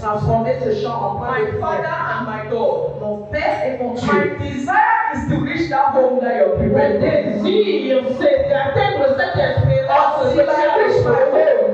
transformer ce chant en point de My Father prière. and my God. Mon Père et mon My Dieu. desire is to reach that home that you're Mon prepared for. désir, c'est d'atteindre cette espérance Until I reach my home,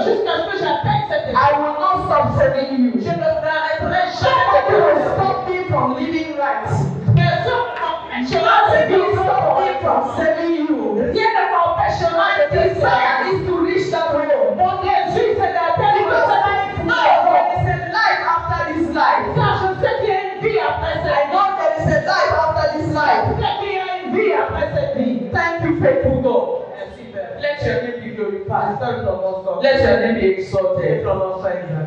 jusqu'à ce que j'atteigne cette I espérance. will not stop serving you. Je ne m'arrêterai jamais Somebody de will te stop me from living right. Personne m'empêchera de Nothing will vivre stop pour me from serving you. Rien ne m'empêchera My de te desire servir. is to reach that home. Mon désir, c'est d'atteindre Because cette I know there is a life after this life. Car je sais qu'il y a une vie après I cette know there is a life after this life. Je sais qu'il y a une vie après cette vie. Thank you, faithful God. Merci, Père. Let your name be glorified. Let Let your name be exalted.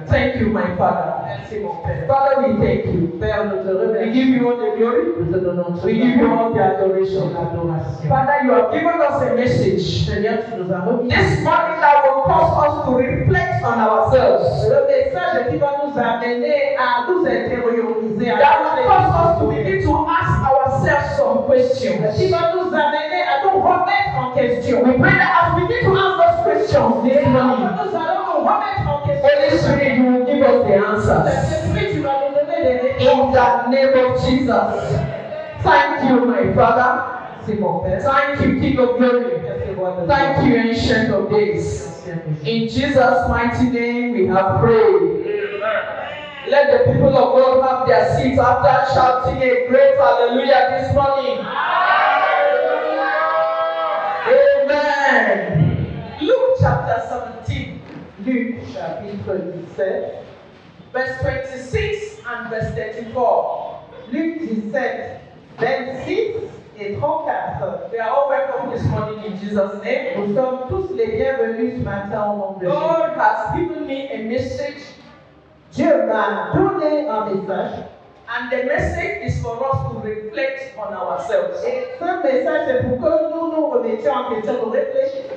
Thank you, my Father. Merci, mon Père. Father, we thank you. Père, nous te We remercions. give you all the glory. Nous te donnons toute We give you all the adoration. l'adoration. Father, you have given us a message Seigneur, tu nous as remis this morning that will cause us to reflect on ourselves. le message qui va nous amener à nous intérioriser, That will cause us to begin to ask ourselves some questions. qui va nous amener à nous remettre en question. We pray that as we begin to ask those questions this Et alors morning, que nous allons nous remettre en question. Holy Spirit, you will give us the answers. Saint-Esprit, tu vas nous donner des réponses. In the name of Jesus. Thank you, my Father. C'est mon Père. Thank you, King of Glory. Merci, Roi de Thank gloire. you, Ancient of Days. In Jesus' mighty name we have prayed. Let the people of God have their seats after shouting a great hallelujah this morning. Amen. Luke chapter 17, Luc, chapitre 17, verse 26 and verse 34. Luc 17, 26 et 34. We are all welcome this morning in Jesus' name. Nous sommes tous les bienvenus ce matin au nom de Jésus. God has given me a message, Dieu m'a donné un message. and the message is for us to reflect on ourselves. Et ce message, c'est pour que nous nous remettions en question, nous réfléchissions.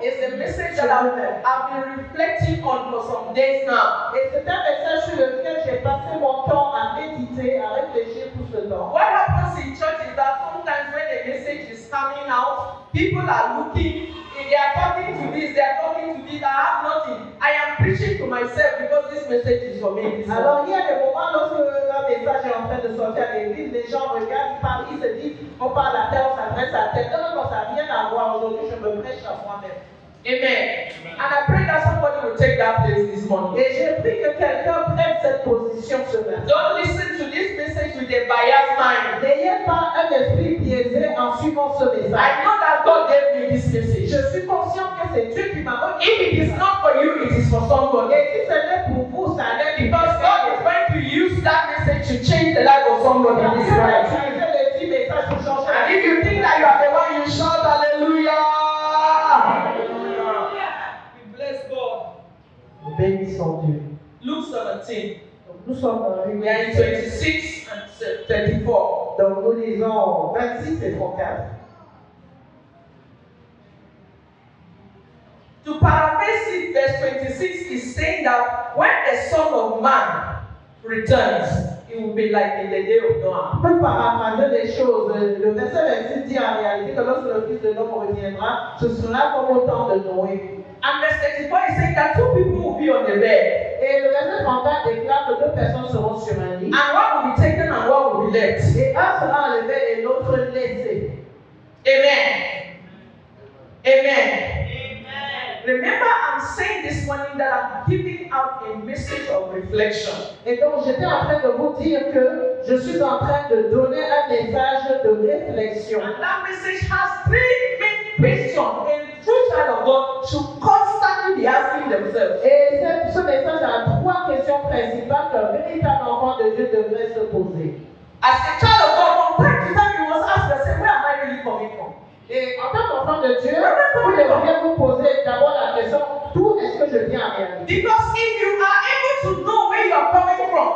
It's a message that I've been reflecting on for some days now. Et c'est un message sur lequel j'ai passé mon temps à méditer, à réfléchir tout ce temps. What happens in church is that sometimes when a message is coming out, people are looking, they are talking to this, they are talking to this, I have nothing. I am preaching to myself because this message is for me. Alors, il y a des moments lorsque un message est en train de sortir à l'église, les gens regardent, ils parlent, ils se disent, on parle à tel, on s'adresse à tel. Non, ça n'a rien à voir. Aujourd'hui, je me prêche à moi-même. Amen. And I pray that somebody will take that place this morning. Et j'ai pris que quelqu'un prenne cette position ce matin. Don't listen to this message with a biased mind. N'ayez pas un esprit biaisé en suivant ce message. I know that God gave me this message. Je suis conscient que c'est Dieu qui m'a remis. If it is not for you, it is for somebody. Et si ce n'est pour vous, ça n'est Because God is going to use that message to change the life of somebody in this life. utiliser le petit message pour changer la And vie. if you think that you are the one, you shout hallelujah. We bless God. Nous bénissons Dieu. Luke 17. Donc, nous sommes dans Luc We are in 26 and 34. Donc nous lisons 26 et 34. To paraphrase it, verse 26 is saying that when the Son of Man returns, it will be like in the day of Noah. Pour paraphraser les choses, le verset 26 dit en réalité que lorsque le Fils de l'homme reviendra, ce sera comme au temps de Noé. And verse 34 is saying that two people will be on the bed, Et le verset 34 déclare que deux personnes seront sur un lit. and one will be taken and one will be left. Et un sera enlevé et l'autre laissé. Amen. Amen. Remember, I'm saying this morning that I'm giving out a message of reflection. Et donc j'étais en train de vous dire que je suis en train de donner un message de réflexion. And that message has three main questions. A true child of God should constantly be asking themselves. Et ce message a trois questions principales qu'un véritable enfant de Dieu devrait se poser. As a child of God, from time to time, you must ask yourself, where am I really coming from? Et en tant qu'enfant de Dieu, vous devriez vous poser d'abord la question, d'où est-ce que je viens en réalité? Because if you are able to know where you are coming from,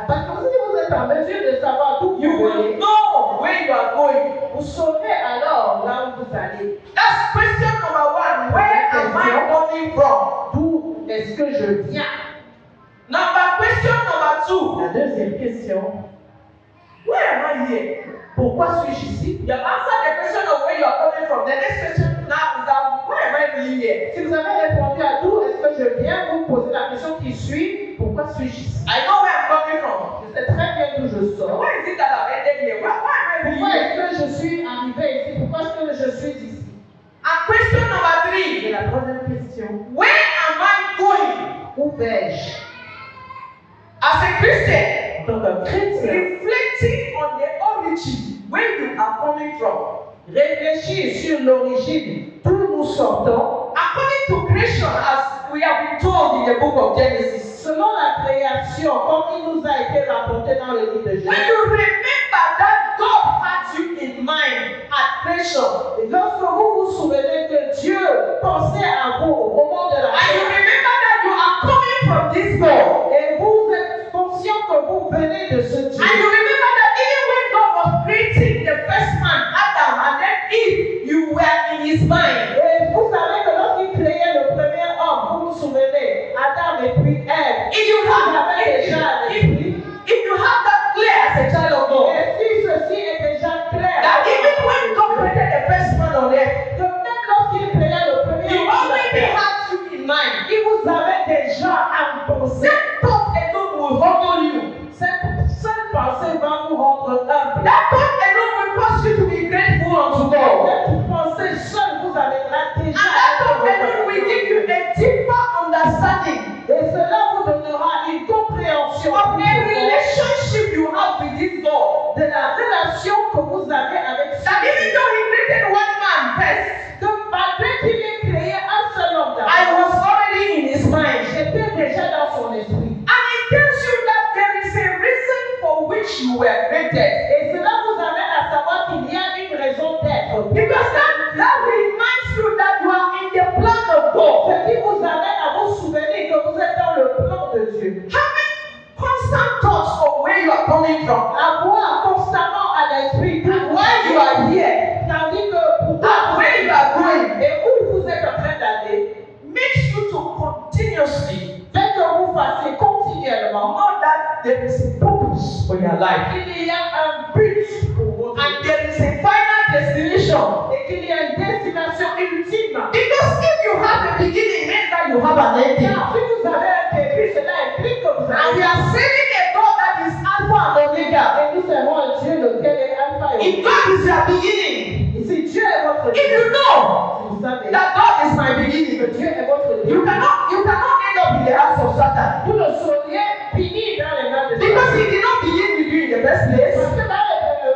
Parce que si vous êtes en mesure de savoir d'où you vous will venez, know where you are going. vous saurez alors là où vous allez. That's question number one. Where am I coming from? D'où est-ce que je viens? Question number two. La deuxième question, Where am I here? pourquoi suis-je ici? You have answered the question of where you are coming from. The next question now is that why am I really here? Si vous avez répondu à d'où est-ce que je viens, vous posez la question qui suit, pourquoi suis-je ici? I know where I'm coming from. Je sais très bien d'où je sors. Why is it that I've ended here? Why am I Pourquoi here? est-ce que je suis arrivé ici? Pourquoi est-ce que je suis ici? And question number Et 3. la troisième question, Where am I going? où vais-je? As a Christian, En tant que chrétien, reflecting on the origin, where you are coming from. réfléchir sur l'origine d'où nous sortons. According to creation, as we have been told in the book of Genesis, Selon la création, comme il nous a été rapporté dans le livre de when Genèse, you remember that God had you in mind at creation, et lorsque vous vous souvenez que Dieu pensait à vous au moment de la and you création, remember that you are coming from this God, et vous êtes conscient que vous venez de ce Dieu, and you remember that even when God was creating the first man, Adam, and then Eve, you were in his mind. et vous savez que lorsqu'il créait le premier homme, vous vous souvenez, Adam et puis Ève, If you vous have, avez déjà l'esprit. if you have that clear as a child of God, Et si ceci est déjà clair, that even when God created the first man on earth, que même lorsqu'il créait le premier He homme, sur la already terre, had you in mind. il vous avait déjà à penser. That thought alone will humble you. Cette seule pensée va vous rendre humble. That thought alone will cause you to be grateful unto God. Cette pensée seule vous amènera And déjà that à thought être alone will give you reconnaissant. a deeper understanding Et cela vous donnera une compréhension of plus a profonde relationship you have with this God. de la relation que vous avez avec That even Dieu. though He created one man first, Que malgré qu'il ait créé un seul homme I d'abord, was already in His mind. j'étais déjà dans son esprit. And it tells you that there is a reason for which you were created. Et cela vous amène à savoir qu'il y a une raison d'être. Because that reminds you that you are in the plan of God. Ce qui vous amène à vous souvenir que vous êtes dans le plan de Dieu. Having constant thoughts of where you are coming from, Avoir constamment à l'esprit and why you are here, tandis que pourquoi and where you are going, et où vous êtes en train d'aller, makes you to continuously fait que vous fassiez continuellement know that there is a purpose for your life. qu'il y a un but pour votre vie And there is a final destination. et qu'il y a une destination ultime. Because if you have a beginning, means that you have an ending. Car si vous avez un début, cela implique que vous And we avez are serving a God that is Alpha and Omega. et nous servons un Dieu lequel est alpha et If oméga. God is your beginning, Et si Dieu est votre if you début, know si vous savez that God is my que beginning, Dieu est votre you début, cannot end up in the hands of Satan. vous ne sauriez finir dans les mains de Because Satan. he did not begin with you in the first place. Parce que dans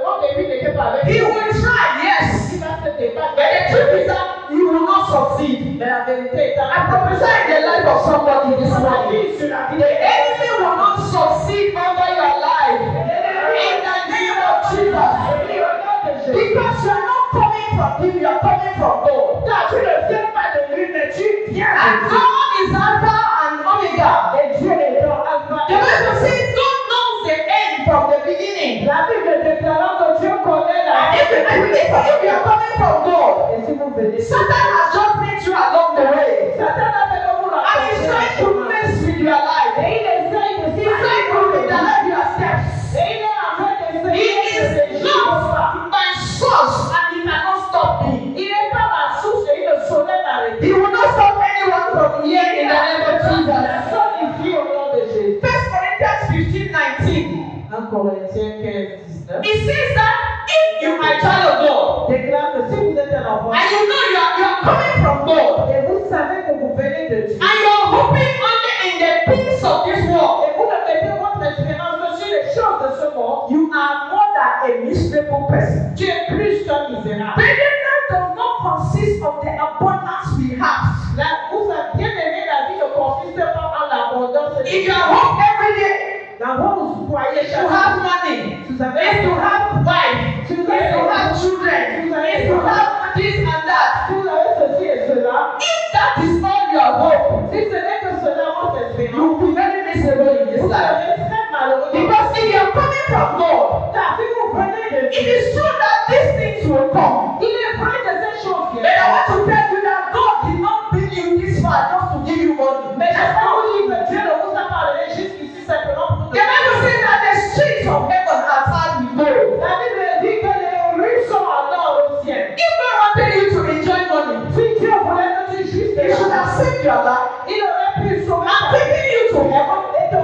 au début, il n'était pas avec He vous. will try, yes. Il va se débattre. But the truth is that you will not succeed. Mais la vérité est I prophesy in the life of somebody this morning. sur la vie The enemy will not succeed over your life. In the name of Jesus. Because you are not coming from him, you are coming from God. Car tu ne viens pas de lui, mais tu viens And de Dieu. God is Alpha and Omega. Et Dieu est dans Alpha. The Bible says God knows the end from the beginning. La Bible déclarant que Dieu connaît la And if you are coming from God, Et si vous venez, Satan has just met you along the way. Satan a fait que vous And he's trying to mess with your life. Et il essaye de He's trying to redirect your steps. Et il est en train He d'essayer is not my source and he cannot stop me. Il n'est pas ma source et il ne saurait m'arrêter. He will not stop anyone from here in the name of Jesus. Personne ici au nom de Jésus. 1 Corinthians 15:19. 1 Corinthiens 15, 19 It says that if you are a child of God déclare que si vous êtes un enfant and you know you are coming from God et vous savez que vous venez de Dieu and you are hoping only in the things of this world, et vous ne mettez votre espérance que sur les choses de ce monde, you are more than a miserable person. tu es plus qu'un misérable. Brethren, life does not consist of the abundance we have. Là, vous avez bien aimé, la vie ne consiste pas en l'abondance. If you are home every day, Dans vos foyers, if you have money, vous avez if you have wife, if you have children, if you have this and that, si vous avez ceci et cela, if that is all your hope, si ce n'est que cela votre espérance, you will be very miserable in this vous life. serez très malheureux. Because if you are coming from God, Car si vous venez de it Dieu, is true that these things will come. il est vrai que ces choses But I want to tell you that God did not bring you this far just to give you money. mais je peux vous dire que Dieu ne vous a pas donné jusqu'ici simplement pour vous The Bible says that the streets of heaven are hard with gold. La Bible dit que les rues sont en or au ciel. If God wanted you to enjoy money, Si Dieu voulait que tu jouisses de He should have l'argent, saved your life il aurait pu sauver and ta vie taken you to heaven et te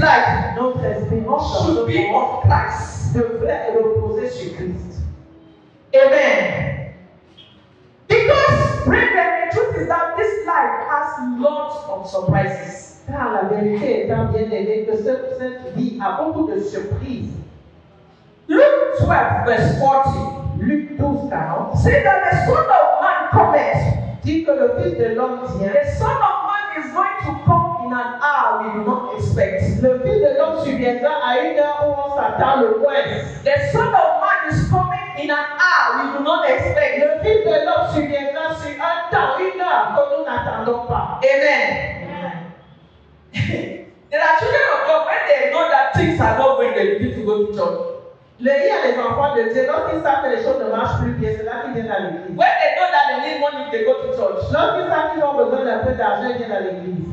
life Notre espérance should be on Christ. devrait reposer sur Christ. Amen. Because, brethren, the truth is that this life has lots of surprises. Car la vérité étant bien aimée que cette vie a beaucoup de surprises. Luke 12, verse 40. Luc 12, 40 Say that the Son of Man cometh. dit que le Fils de l'homme vient. The Son of Man is going to come in an hour we do not expect. Le Fils de l'homme surviendra à une heure où on s'attend le moins. The Son of Man is coming in an hour we do not expect. Le Fils de l'homme surviendra sur un temps, une heure que nous n'attendons pas. Amen. There are children of God when they know that things are not going, they begin to go to church. Il y a les enfants de Dieu, lorsqu'ils savent que les choses ne marchent plus bien, c'est là qu'ils viennent à l'église. When they know that they need money, they go to church. Lorsqu'ils savent qu'ils ont besoin d'un peu d'argent, ils viennent à l'église.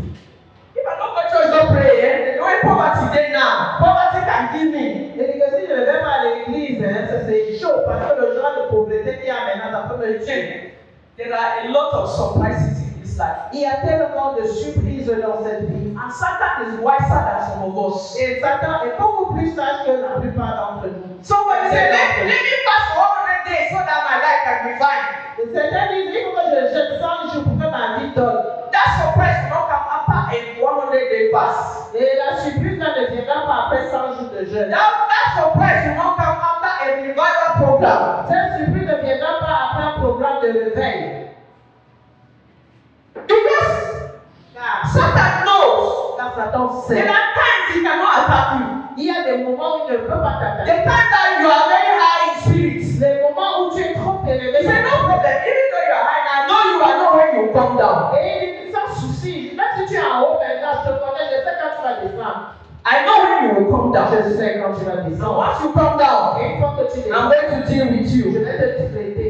If I don't go to church, don't pray. The way poverty day now, poverty can kill me. Et que si je ne vais pas à l'église, c'est chaud parce que le genre de pauvreté qu'il y a maintenant, ça peut me tuer. There are a lot of surprises in this life. Il y a tellement de surprises dans cette vie. And Satan is wiser than some of us. Et Satan est beaucoup plus sage que la plupart d'entre nous. So when you say, let me fast for 100 days so that my life can be fine. Et certains disent, il faut que je jeûne 100 jours pour que ma vie donne. That surprise will not come after a 100-day fast. Et la surprise là ne viendra pas après 100 jours de jeûne. That surprise will not come after a revival program. Cette surprise ne viendra pas après un programme de réveil. Because Satan knows Car Satan there sait. are times he cannot attack you. Il y a des moments où il ne peut pas The t'attaquer. time that you are very high in spirit. Les moments où tu es trop élevé. He said, no problem. Even though you are high, I know you are not when you come down. Et il dit sans souci, même si tu es en haut maintenant, je te connais, je sais quand tu vas descendre. I know when you will come down. Je sais quand tu vas And descendre. once you come down, Et une fois que tu I'm descends, going to deal with je you. vais te traiter.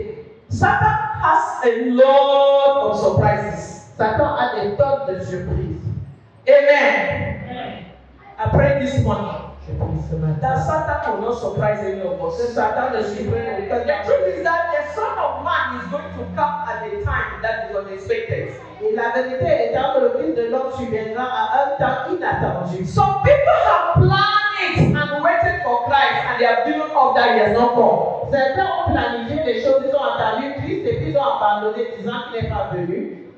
Satan has a lot of surprises. Satan a des tonnes de surprises. Amen. I pray this morning Je prie ce that matin. Satan will not surprise any of Que us. Satan ne surprenne aucun The d'entre truth nous. is that the Son of Man is going to come at a time that is unexpected. Et la vérité étant que le Fils de l'homme surviendra à un temps inattendu. Some people have planned it and waited for Christ and they have given up that he has not come. Certains ont planifié des choses, ils ont entendu Christ et puis ils ont abandonné disant qu'il n'est pas venu.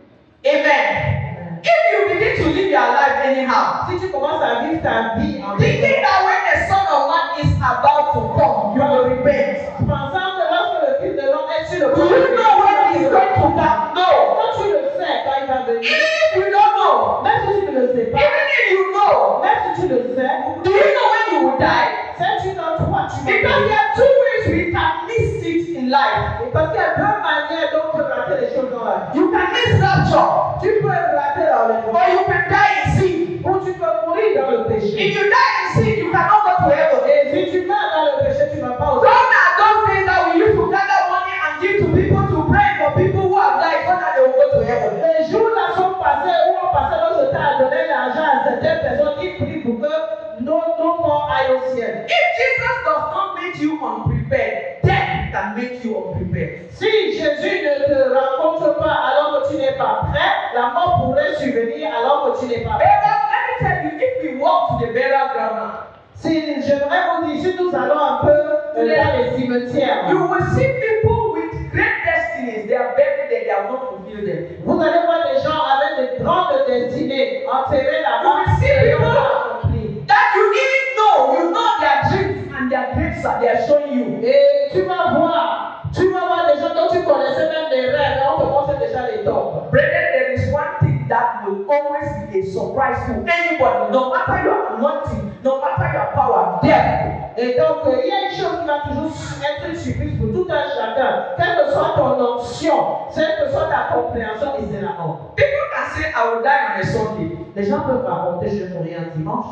Amen. If you begin to live your life anyhow, Si tu commences à vivre ta vie en thinking that when the Son of Man is about to come, you will repent. pensant que lorsque le Fils de l'homme est sur le Do you know when he's going to come? No. Quand tu le sais, quand il va venir, Even if you don't know, même si tu ne le sais pas, even if you know, même si tu le sais, do you know when you will die? sais-tu dans toi, tu vas Because there are two ways we can miss it in life. Et parce qu'il y a deux manières dont on peut rater les choses dans la vie. You can miss rapture, Tu peux rater l'enlèvement, or you can die in sin. ou tu peux mourir dans le péché. If you die in sin, you cannot go to heaven. Et si tu meurs dans le péché, tu ne vas pas au Gone are those days that we used to gather money and give to people to pray for people who have died so that they will go to heaven. Les jours là sont passés où on passait notre temps à donner l'argent à certaines personnes qui prient pour que nos morts aillent au ciel. If Jesus does not make you unprepared, death can make you unprepared. Si Jésus ne te rencontre pas alors que tu n'es pas prêt, la mort pourrait survenir alors que tu n'es pas prêt. Let me tell you, if we walk to the burial ground now, Si j'aimerais vous dire, si nous allons un peu dans les cimetières, you will see people with great destinies. They are buried there, they have not fulfilled them. vous allez voir des gens avec de grandes destinées enterrés là-bas. You will see et people accomplis. that you didn't know their dreams and their graves are they are showing you. Et tu vas voir des gens dont tu connaissais même les rêves, et on te montre déjà les tombes. Brethren, there is one thing that will always be a surprise to anybody, no matter your anointing, no matter your power, death. Et donc, il y a une chose qui va toujours être une surprise pour tout un chacun, quelle que soit ton onction, quelle que soit ta compréhension, et c'est la mort. People can say, I will die on a Sunday. Les gens peuvent raconter, je vais mourir un dimanche.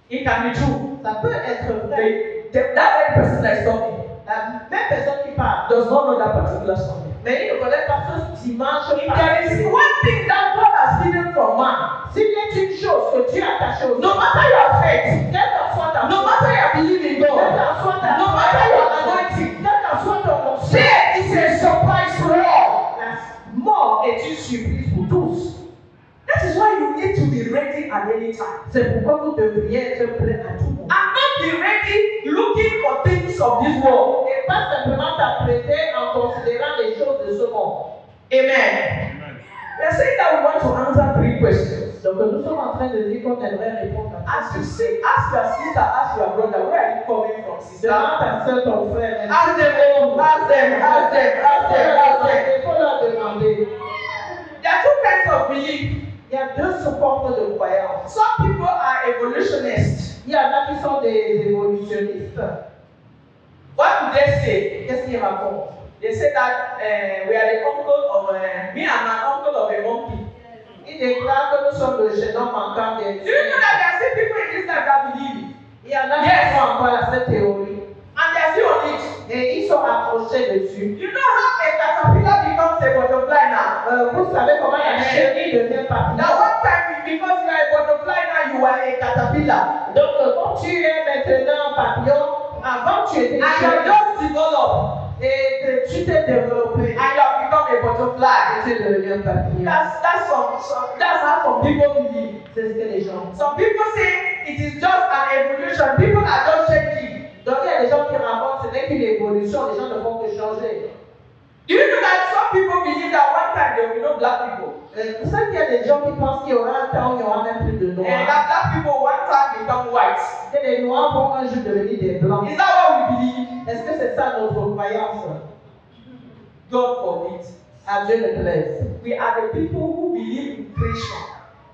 It can be true. Ça peut être vrai. That very person that is talking La même personne qui parle, does not know that particular Sunday. mais il ne connaît pas ce dimanche. If there is one thing that God has hidden from man, S'il y a une chose que Dieu a cachée aux no matter your faith, quelle que soit ta no matter your belief in quelle God, que soit ta no matter your anointing, quelle que soit ton onction, death is a surprise to all. la mort est une surprise pour tous. That is why you need to be ready at any time. C'est pourquoi vous devriez être prêt à tout moment. And not be ready looking for things of this world. Et pas simplement t'apprêter en considérant les choses de ce monde. Amen. We are saying that we want to answer 3 questions. Donc nous sommes en train de dire qu'on aimerait répondre à As you say, ask your sister, ask your brother, where are you coming from, sister? demande ta soeur, ton frère. Ask them, ask them, ask them, ask them, ask them. Il faut leur demander. There are 2 kinds of belief. Il y a 2 formes de croyance. Some people are evolutionists. Il y en a qui sont des évolutionnistes. What do they say? Qu'est-ce qu'ils racontent? They say that we are the uncle of me and my uncle of a monkey. Ils déclarent que nous sommes le génome manquant des. Do you know that there are still people in this life that believe it? Il y en a qui Yes. croient encore à cette théorie. And they are still on it. Et ils sont accrochés dessus. You know how a caterpillar becomes a butterfly now? Vous savez comment la chenille devient papillon. Now one time, because you are a butterfly now, you are a caterpillar. Donc, quand tu es maintenant papillon, avant tu étais And you have chenille. just developed. Et tu t'es développé. And you have become a butterfly. Et tu es devenu un papillon. That's how some people believe. C'est ce que les gens disent. Some people say it is just an evolution. People are just changing. Donc, il y a des gens qui racontent ce n'est qu'une évolution, les gens ne font que changer. Do you know that some people believe that one time there will be no black people? Vous savez qu'il y a des gens qui pensent qu'il y aura un temps où il n'y aura même plus de And noirs. that black people one time become white. Que les noirs vont un jour devenir des blancs. Is that what we believe? Est-ce que c'est ça notre croyance? God forbid. À Dieu ne plaise. We are the people who believe in creation.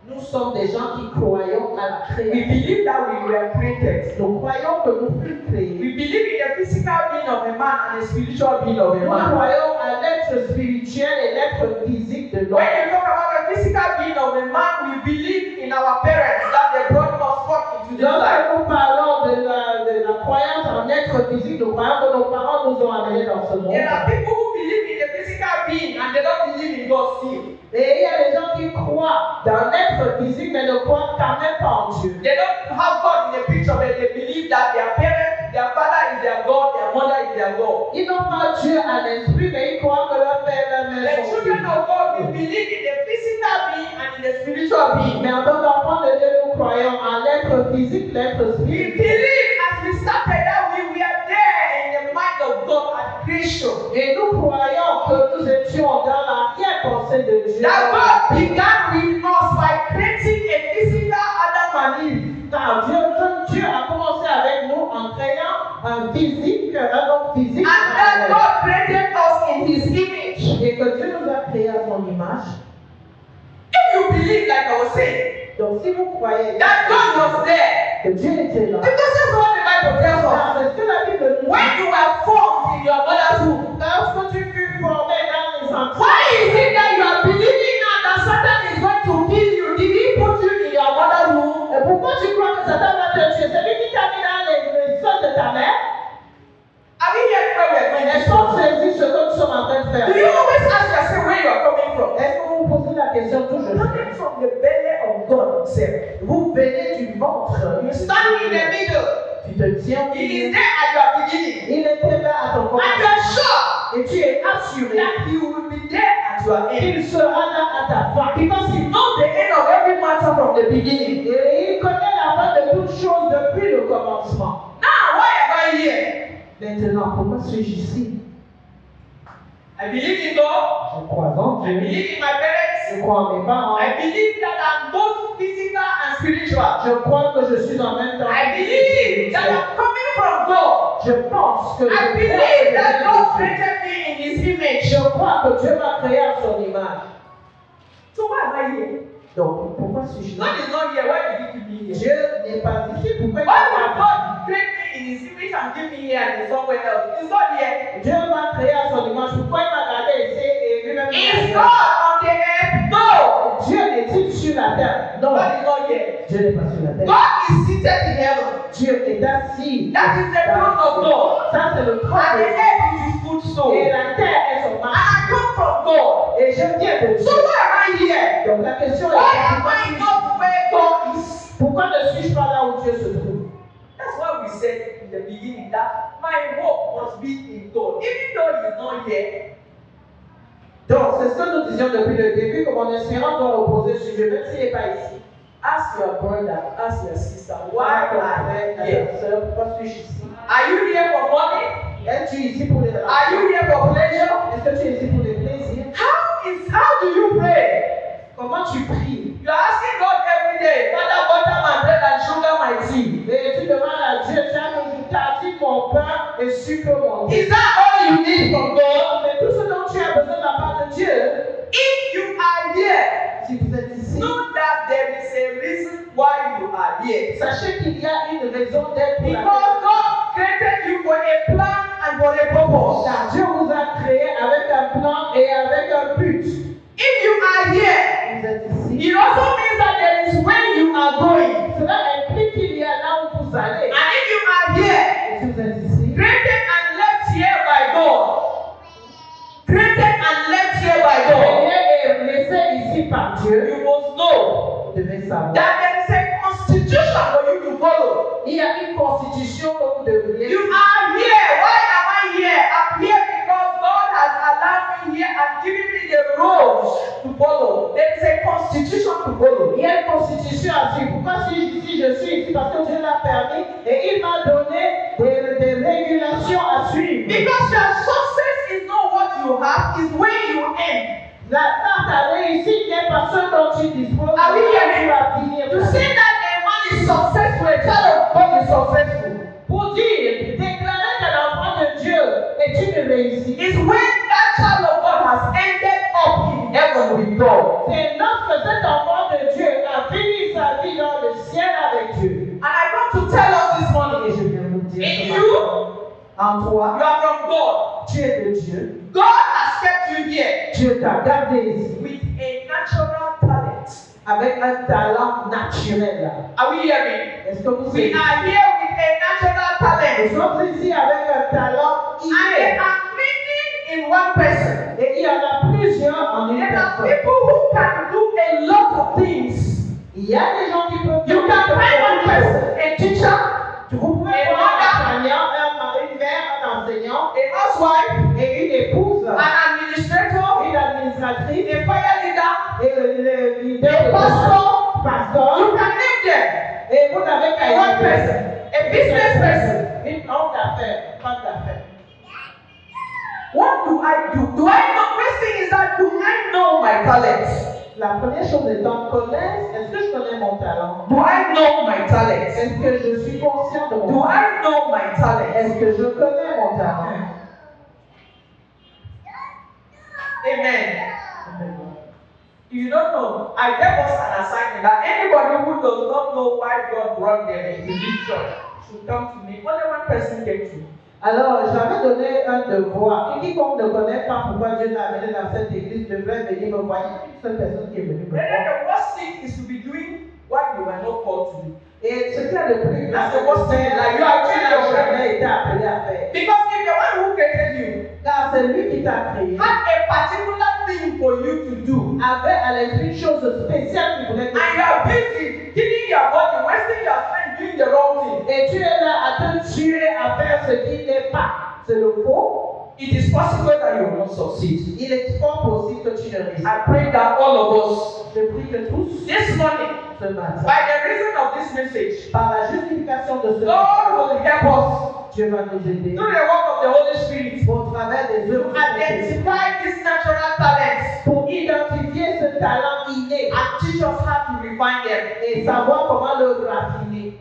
Nous sommes des gens qui croyons à la We création. believe that we were created. Nous croyons que nous fûmes créés. We believe in the physical being of a man and the spiritual being of a Nous man. croyons à l'être spirituel et l'être physique de l'homme. When you talk about the physical being of a man, we believe in our parents that they brought us forth into this life. Lorsque nous parlons de la croyance en être physique, nous croyons que nos parents nous ont amenés dans ce monde. There are people who believe in the physical being and they don't believe in God still. Et il y a des gens qui croient dans l'être physique, mais ne croient quand même pas en Dieu. They don't have God in the picture, but they believe that their parent, their father is their God, their mother is their God. Ils n'ont pas Dieu à l'esprit, mais ils croient que leur père et leur The mère sont children Dieu. of God, we believe in the physical being and in the spiritual being. Mais en tant qu'enfants de Dieu, nous croyons en l'être physique, l'être We spirituel. believe as we started that we were there in the mind of God at creation. Et nous croyons que nous étions dans l'arrière-pensée de Dieu. That God began with us by creating a physical Adam and Eve. Car Dieu a commencé avec nous en créant un physique, un homme physique. And then God created us in His image. Et que Dieu nous a créés à son image. If you believe, like I was saying, Donc si vous croyez that God was there, que Dieu était là, because that's what the Bible tells us. car c'est ce que la Bible nous dit. When you were formed in your mother's womb, Lorsque tu fus formé dans les entrailles, why is it that you are believing now that Satan is going to kill you? Did he put you in your mother's womb? et pourquoi tu crois que Satan va te tuer? C'est lui qui t'a mis dans les seins de ta mère. Are we here where we are going? Est-ce qu'on saisit ce que nous sommes en train de faire? Do you always ask yourself where you are coming from? Est-ce que vous vous posez la question toujours? Coming from the belly of God Himself. Vous venez du ventre. You stand in the middle. Tu te tiens au He is milieu. there at your beginning. Il était là à ton And commencement. you are sure Et tu es assuré that He will be there at your end. qu'il sera là à ta fin. Because He knows the end of every matter from the beginning. Et il connaît la fin de toutes choses depuis le commencement. Now, why am I here? Maintenant, pourquoi suis-je ici? I believe in God. Je crois en I Dieu. believe in my parents. Je crois en mes parents. I believe that I'm both physical and spiritual. Je crois que je suis en même temps. I believe that I'm coming from God. Je pense que I believe that God created me in His image. Je crois que Dieu m'a créé à son image. So why am I here? Donc, pourquoi suis-je là? God is not here. Why did He keep me here? Dieu n'est pas ici. Pourquoi Why il would n'est pas God create me in His image and give me here and in somewhere else? He's not here. Dieu m'a créé à son image. Pourquoi il m'a gardé ici et lui-même Is God on the earth? No. Dieu n'est-il sur la terre? Non. God is not here. Dieu n'est pas sur la terre. God is seated in heaven. Dieu est assis. That is the throne of God. Ça, c'est le trône And the de Dieu. earth is His footstool. Et And la terre est son marche. I come from God. Et je viens de So Dieu. why am I here? Donc la question Why est am I not where God is? pourquoi ne suis-je pas là où Dieu se trouve? That's why we said in the beginning that my hope must be in God. Even though He is not here, Donc c'est ce que nous disions depuis le début, que mon espérance doit reposer sur Dieu, même s'il n'est pas ici. Ask your brother, ask your sister, why are you here? Pourquoi suis-je ici? Are you here for money? Es-tu ici pour les Are you here for pleasure? Est-ce que tu es ici pour les plaisirs? How do you pray? Comment tu pries? You are asking God every day, Father, butter my bread and sugar my tea. Et tu demandes à Dieu, chaque jour, tartine mon pain et sucre mon thé. Is that all you need from God? Mais tout ce dont tu as besoin de la part de Dieu, If you are here, si vous êtes ici, know that there is a reason why you are here. sachez qu'il y a une raison d'être pour Because God created you for a plan and for a purpose. car Dieu vous a créé avec un plan et avec un but. If you are here, Vous êtes ici. it also means that there is where you are going. Cela implique qu'il y a là où vous allez. And if you are here, Et si vous êtes ici, created and left here by God, created and left here by God, et laissé ici par Dieu, you must know vous devez savoir. that there is a constitution for you to follow. Il y a une constitution que vous devriez. You are here. Why am I here? I'm here because God has allowed me here and given me the rules to follow. There is a constitution to follow. Il y a une constitution à suivre. Pourquoi suis-je ici? Je suis ici parce que Dieu l'a permis et il m'a donné des régulations à suivre. Because your success is not what you have, it's where you end. Ta réussite n'est pas ce dont tu disposes. Are we Tu hearing? vas finir. To say that a man is successful, a child of God is successful, Pour dire, déclarer que l'enfant de Dieu est une réussite. is when that child of God has ended up in heaven with God. C'est lorsque cet enfant de Dieu a fini sa vie dans le ciel avec Dieu. And I want to tell us this Et morning, je viens vous dire in ce you, matin, en toi, you are from God. tu es de Dieu. God has kept you here Dieu t'a gardé ici with a natural talent. avec un talent naturel. Are we hearing? Est-ce que vous We savez? are here with a natural Nous talent. sommes ici avec un talent And there inné. are many in one person. Et il y en a plusieurs en une There are personne. people who can do a lot of things. Il y a des gens qui peuvent You can find one person, a teacher, Vous pouvez a voir un mother, enseignant, une mère, un enseignant a housewife, et une épouse, an administrator, une administratrice a fire leader, et le leader de pastor. pasteur. You can name them. Et vous n'avez qu'à A one y person, a business person. une homme d'affaires, femme d'affaires. What do I do? Do I know? First thing is that do I know my talents? La première chose étant connaître, est-ce que je connais mon talent? Do I know my talents? Est-ce que je suis conscient de mon Do talent? I know my talents? Est-ce que je connais mon talent? Amen. You don't know. I gave us an assignment that anybody who does not know why God brought them into this church should come to me. Only one person came to me. Alors, j'avais donné un devoir. Et quiconque ne connaît pas pourquoi Dieu l'a amené dans cette église devrait venir me voir. Il y a une seule personne qui est venue me And then voir. the worst thing is to be doing what you were not called to do. Et ce qui est le plus grave, That's the worst thing. Like you are tu doing n'as your jamais été appelé à faire. Because if the one who created you Car c'est lui qui t'a créé. had a particular thing for you to do, Avait à l'esprit une chose spéciale qu'il voulait que and you are busy killing your body, wasting your time doing the wrong thing, Et tu es là à te tuer à faire ce qui n'est pas. C'est le faux. it is possible that you will not succeed. Il est fort possible que tu ne réussisses I pas. pray that all of us, Je prie que tous, this morning, ce matin, by the reason of this message, par la justification de ce God matin, will help us Dieu va nous aider through the work of the Holy Spirit au travers des œuvres to identify these natural talents pour identifier ce talent inné and teach us how to refine them. et savoir comment le raffiner.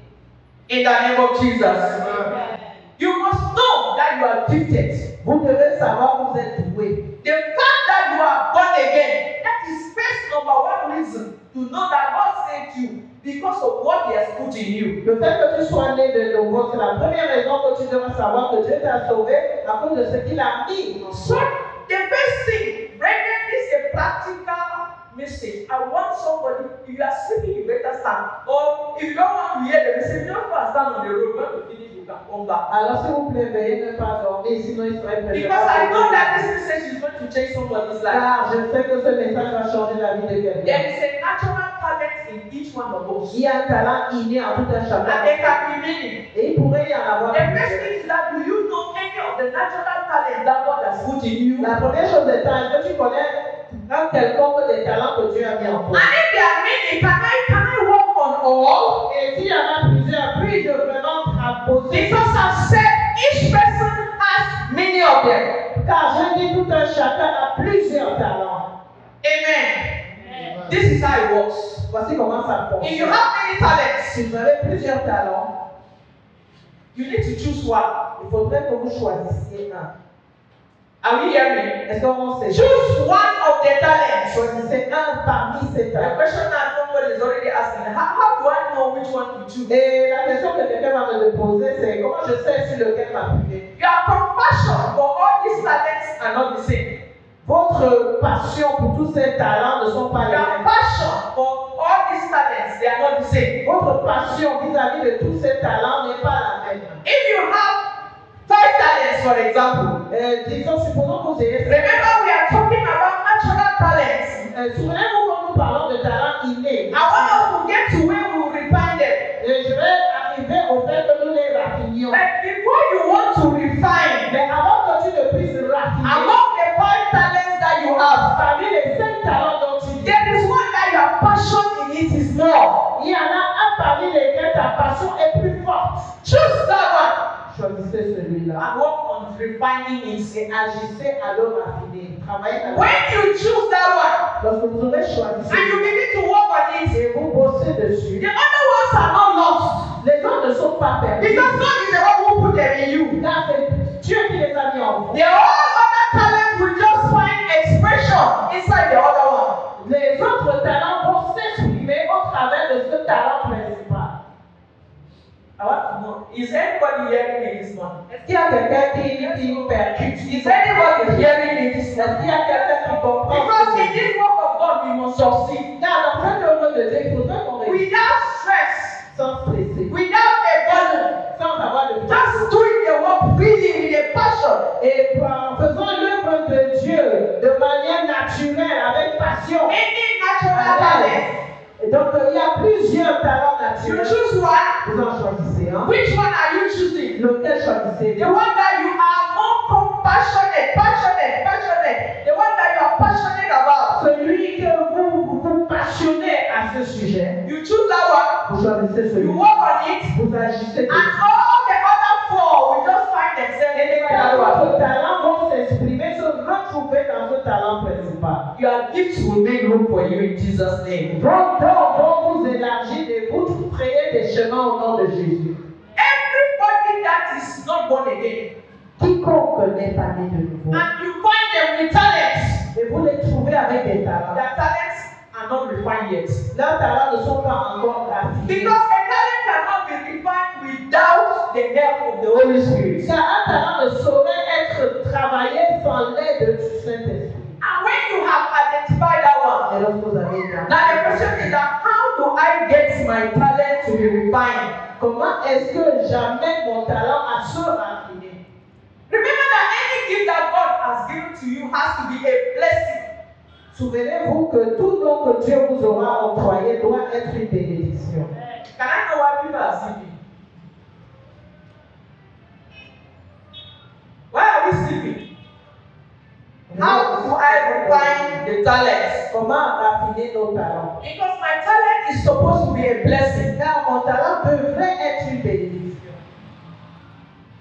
In the name of Jesus. You must know that you are gifted. Vous devez savoir que vous êtes doué. The fact that you are born again, that is first number one reason to know that God saved you because of what He has put in you. Le fait que tu sois né de nouveau, c'est la première raison que tu devras savoir que Dieu t'a sauvé à cause de ce qu'il a mis en So, toi. the first thing, brethren, is a practical message. I want somebody, if you are sleeping, you better stand. Or if you don't want to hear the message, just go and stand on the road. When you finish, you can come back. Alors s'il vous plaît, veuillez ne pas dormir, sinon il serait préférable. Because I know that this message is going to change somebody's life. Car je sais que ce message va changer la vie de There quelqu'un. is a natural talent in each one of us. Il y a un talent inné en tout un And chacun. there can be many. Et il pourrait y en avoir The first plusieurs. thing is that do you know any of the natural talents that God has put in you? La première chose est, est-ce que tu connais un quelconque des talents que Dieu a mis en toi? And if there are many, can I walk all. Et s'il y en a plusieurs, puis-je vraiment poser? Because I've said each person has many of them. Car je dis tout un chacun a plusieurs talents. Amen. This is how it works. Voici comment ça fonctionne. If you have many talents, Si vous avez plusieurs talents, you need to choose one. il faudrait que vous choisissiez un. Are we hearing? Est-ce qu'on sait? Choose one of the talents. Choisissez un parmi ces The talents. question that somebody is already asking, how do I know which one to choose? Et la question que quelqu'un va me poser, c'est comment je sais sur lequel m'appuyer? Your compassion for all these talents are not the same. Votre passion pour tous ces talents ne sont pas les Your mêmes. passion for all these talents, they are not the same. Votre passion vis-à-vis de tous ces talents n'est pas la même. If you have 5 talents, for example, Disons, supposons que vous ayez... remember we are talking about natural talents. Souvenez-vous quand nous parlons de talents innés. I want us to get to where we will refine them. Et je vais arriver au fait que nous les raffinions. But before you want to refine, Mais avant que tu ne puisses raffiner, among the 5 talents that you have, parmi les 5 talents dont tu dis, there is one that your passion in it is more. il y en a un parmi lesquels ta passion est plus forte. Choose that one Choisissez celui-là. and work on refining it. Et agissez à le raffiner. Travaillez avec. When you choose that one Lorsque vous aurez choisi and you begin to work on it, et vous bossez dessus, the other ones are not lost. les autres ne sont pas perdus. Because God is the one who put them in you. Car c'est Dieu qui les a mis en vous. The all other talents will just find expression inside the other one. Les autres talents vont s'exprimer au travers de ce talent principal. I want to know, is anybody hearing me this morning? Est-ce qu'il y a quelqu'un qui percute? Is anybody hearing me this Est-ce morning? qu'il y a quelqu'un qui comprend? Because in this work of God we must succeed. Car dans cette œuvre de Dieu, il faudrait qu'on réussisse Without stress, sans stresser, without a burden, sans avoir de just doing the work freely with a passion. et en faisant l'œuvre de Dieu de manière naturelle, avec passion. Any natural talent, Et donc, il y a plusieurs talents you naturels. choose one. Vous en choisissez un. Which one are you choosing? Lequel choisissez-vous? The one that you are more passionate. The one that you are passionate about. Celui que vous passionnez à ce sujet. You choose that one. Vous choisissez You celui. work on it. Vous agissez And dessus. all the other 4 will just find themselves Et les inside that one. autres talents vont s'exprimer, se retrouver dans ce talent principal. Your gifts will make room for you in Jesus' name. Vos dons vont vous élargir et vous créer des chemins au nom de Jésus. Everybody that is not born again, Quiconque n'est pas né de nouveau. and you find them with talents, Et vous les trouvez avec des talents. their talents are not refined yet. Leurs talents ne sont pas encore raffinés. Because a talent cannot be refined without the help of the Holy Spirit. Car un talent ne saurait être travaillé sans l'aide du Saint-Esprit. And when you have identified that one, Et lorsque vous avez identifié, now the question is that how do I get my talent to be refined? comment est-ce que j'amène mon talent à se raffiner? Remember that any gift that God has given to you has to be a blessing. Souvenez-vous que tout don que Dieu vous aura octroyé doit être une bénédiction. Can I know why people are sleeping? Why are we sleeping? How do I refine the talents? Comment raffiner nos talents? Because my talent is supposed to be a blessing. Car mon talent devrait être une bénédiction.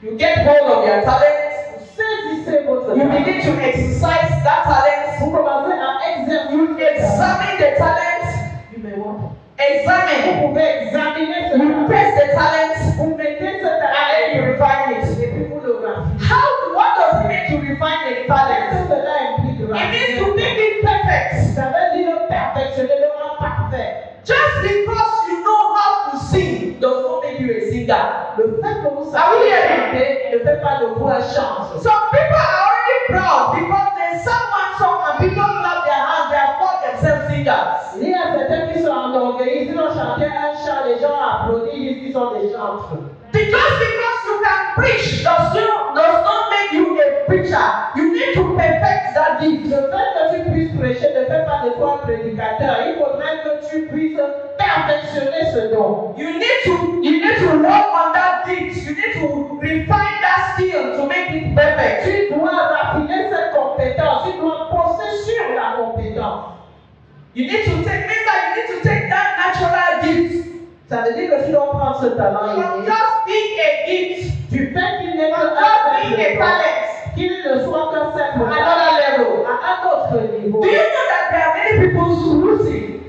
You get hold of your talent, Saisissez votre you talent. begin to exercise that talent, Vous commencez à exercer. you examine the talent, Numéro 1. examine, Vous pouvez examiner ce you talent. test the talent, Vous mettez ce and talent then you refine it. et puis vous le raffinez. What does it mean to refine a Qu'est-ce talent? que cela implique It means raffiner? to make it perfect. Ça veut dire le perfectionner, le rendre parfait. Just because you know how to sing does not make you a singer. Le fait que vous Ah oui, savez chanter ne fait pas de vous un chanteur. Some people are already proud because they sang one song and people clap their hands, they have called themselves singers. Il y a certains qui sont enorgueillis, ils ont chanté un chant, les gens applaudissent, ils disent qu'ils sont des chanteurs. Just because you can preach does not make you a preacher. You need to perfect that gift. Le fait que tu puisses prêcher ne fait pas de toi un prédicateur. Il faudrait que tu puisses perfectionner ce don. You need to work on that gift. You need to refine that skill to make it perfect. Tu dois raffiner cette compétence. Tu dois poser sur la compétence. You need to take that natural gift Ça veut dire que tu dois prendre ce talent from inné. just being a gift, Du fait qu'il n'est from que just being a simple don, talent, qu'il ne soit qu'un simple to another level. à un autre niveau. Do you know that there are many people who sing?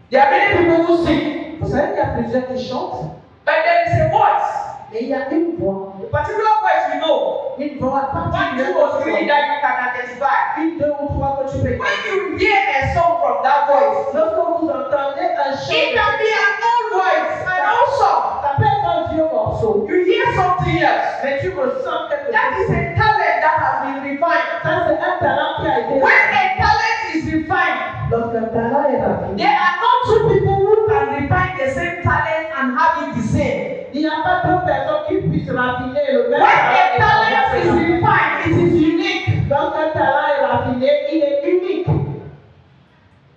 There are many people who sing, Vous savez qu'il y a plusieurs qui chantent, but there is a voice. mais il y a une voix. A particular voice you know. Une voix 1, 2 particulière. or 3 that you can identify. Une, deux ou trois que tu peux. When you hear a song from that voice, Lorsque vous entendez un chant, it can be an old voice, an old song. ça peut être un vieux morceau, You hear something else. mais tu ressens quelque That is chose. a talent that has been refined. Ça, c'est un talent qui a été. When a talent is refined, Lorsqu'un talent est raffiné, there are not two people who can refine the same talent and have it the same. il n'y a pas deux personnes qui puissent raffiner le même When a talent. talent is refined, it is unique. Lorsqu'un talent est raffiné, il est unique.